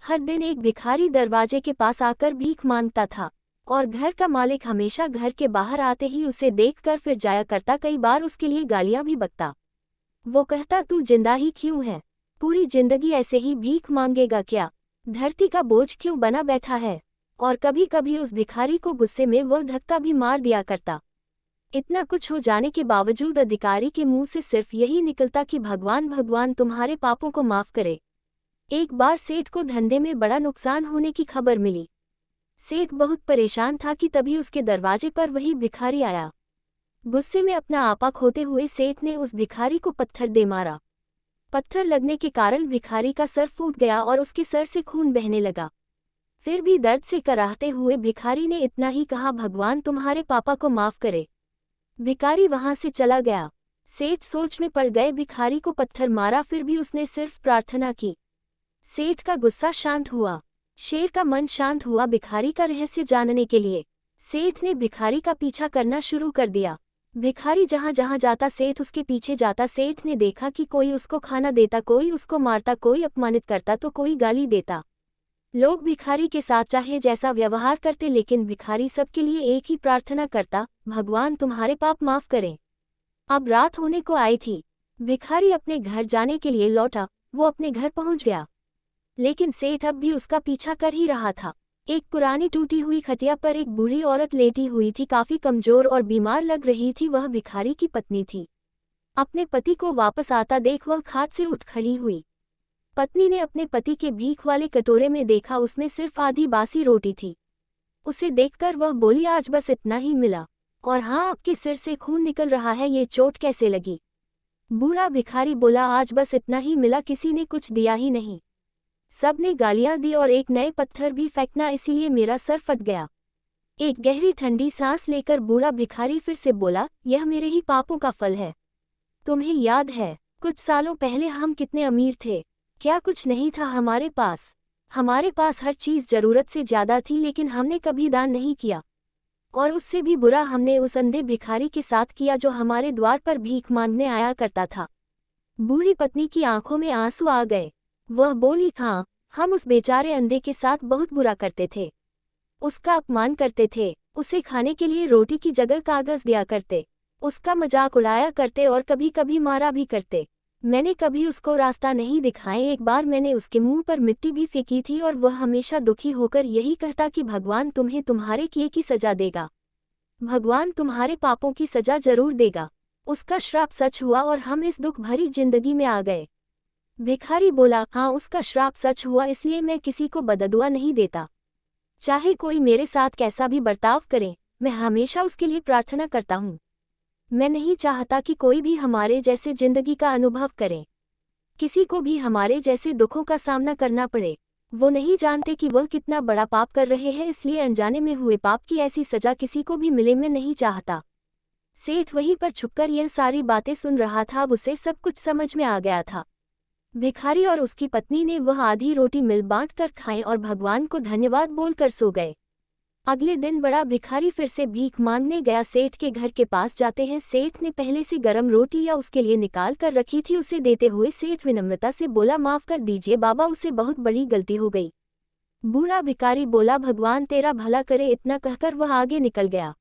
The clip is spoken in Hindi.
हर दिन एक भिखारी दरवाजे के पास आकर भीख मांगता था और घर का मालिक हमेशा घर के बाहर आते ही उसे देखकर फिर जाया करता। कई बार उसके लिए गालियां भी बकता। वो कहता, तू जिंदा ही क्यों है? पूरी जिंदगी ऐसे ही भीख मांगेगा क्या? धरती का बोझ क्यों बना बैठा है? और कभी कभी उस भिखारी को गुस्से में वो धक्का भी मार दिया करता। इतना कुछ हो जाने के बावजूद अधिकारी के मुंह से सिर्फ यही निकलता कि भगवान भगवान तुम्हारे पापों को माफ करे। एक बार सेठ को धंधे में बड़ा नुकसान होने की खबर मिली। सेठ बहुत परेशान था कि तभी उसके दरवाजे पर वही भिखारी आया। गुस्से में अपना आपा खोते हुए सेठ ने उस भिखारी को पत्थर दे मारा। पत्थर लगने के कारण भिखारी का सर फूट गया और उसके सर से खून बहने लगा। फिर भी दर्द से कराहते हुए भिखारी ने इतना ही कहा, भगवान तुम्हारे पापा को माफ करे। भिखारी वहां से चला गया। सेठ सोच में पड़ गए, भिखारी को पत्थर मारा फिर भी उसने सिर्फ प्रार्थना की। सेठ का गुस्सा शांत हुआ, शेर का मन शांत हुआ भिखारी का रहस्य जानने के लिए। सेठ ने भिखारी का पीछा करना शुरू कर दिया। भिखारी जहां जहां जाता सेठ उसके पीछे जाता। सेठ ने देखा कि कोई उसको खाना देता, कोई उसको मारता, कोई अपमानित करता तो कोई गाली देता। लोग भिखारी के साथ चाहे जैसा व्यवहार करते, लेकिन भिखारी सबके लिए एक ही प्रार्थना करता, भगवान तुम्हारे पाप माफ करें। अब रात होने को आई थी। भिखारी अपने घर जाने के लिए लौटा। वो अपने घर पहुंच गया, लेकिन सेठ अब भी उसका पीछा कर ही रहा था। एक पुरानी टूटी हुई खटिया पर एक बूढ़ी औरत लेटी हुई थी, काफी कमजोर और बीमार लग रही थी। वह भिखारी की पत्नी थी। अपने पति को वापस आता देख वह खाट से उठ खड़ी हुई। पत्नी ने अपने पति के भीख वाले कटोरे में देखा, उसमें सिर्फ आधी बासी रोटी थी। उसे देखकर वह बोली, आज बस इतना ही मिला, और हाँ, आपके सिर से खून निकल रहा है, ये चोट कैसे लगी? बूढ़ा भिखारी बोला, आज बस इतना ही मिला, किसी ने कुछ दिया ही नहीं। सबने गालियां दी और एक नए पत्थर भी फेंकना, इसीलिए मेरा सर फट गया। एक गहरी ठंडी सांस लेकर बूढ़ा भिखारी फिर से बोला, यह मेरे ही पापों का फल है। तुम्हें याद है कुछ सालों पहले हम कितने अमीर थे? क्या कुछ नहीं था हमारे पास? हमारे पास हर चीज जरूरत से ज्यादा थी, लेकिन हमने कभी दान नहीं किया। और उससे भी बुरा हमने उस अंधे भिखारी के साथ किया जो हमारे द्वार पर भीख मांगने आया करता था। बूढ़ी पत्नी की आंखों में आंसू आ गए। वह बोली, हाँ, हम उस बेचारे अंधे के साथ बहुत बुरा करते थे। उसका अपमान करते थे, उसे खाने के लिए रोटी की जगह कागज दिया करते, उसका मजाक उड़ाया करते और कभी कभी मारा भी करते। मैंने कभी उसको रास्ता नहीं दिखाए। एक बार मैंने उसके मुंह पर मिट्टी भी फेंकी थी और वह हमेशा दुखी होकर यही कहता कि भगवान तुम्हें तुम्हारे किए की सजा देगा, भगवान तुम्हारे पापों की सजा जरूर देगा। उसका श्राप सच हुआ और हम इस दुख भरी जिंदगी में आ गए। भिखारी बोला, हाँ, उसका श्राप सच हुआ, इसलिए मैं किसी को बददुआ नहीं देता। चाहे कोई मेरे साथ कैसा भी बर्ताव करे, मैं हमेशा उसके लिए प्रार्थना करता हूँ। मैं नहीं चाहता कि कोई भी हमारे जैसे जिंदगी का अनुभव करे, किसी को भी हमारे जैसे दुखों का सामना करना पड़े। वो नहीं जानते कि वह कितना बड़ा पाप कर रहे हैं, इसलिए अनजाने में हुए पाप की ऐसी सजा किसी को भी मिले, मैं नहीं चाहता। सेठ वहीं पर छुपकर यह सारी बातें सुन रहा था। अब उसे सब कुछ समझ में आ गया था। भिखारी और उसकी पत्नी ने वह आधी रोटी मिल बांट कर खाई और भगवान को धन्यवाद बोलकर सो गए। अगले दिन बड़ा भिखारी फिर से भीख मांगने गया। सेठ के घर के पास जाते हैं। सेठ ने पहले से गरम रोटी या उसके लिए निकाल कर रखी थी। उसे देते हुए सेठ विनम्रता से बोला, माफ कर दीजिए बाबा, उसे बहुत बड़ी गलती हो गई। बूढ़ा भिखारी बोला, भगवान तेरा भला करे। इतना कहकर वह आगे निकल गया।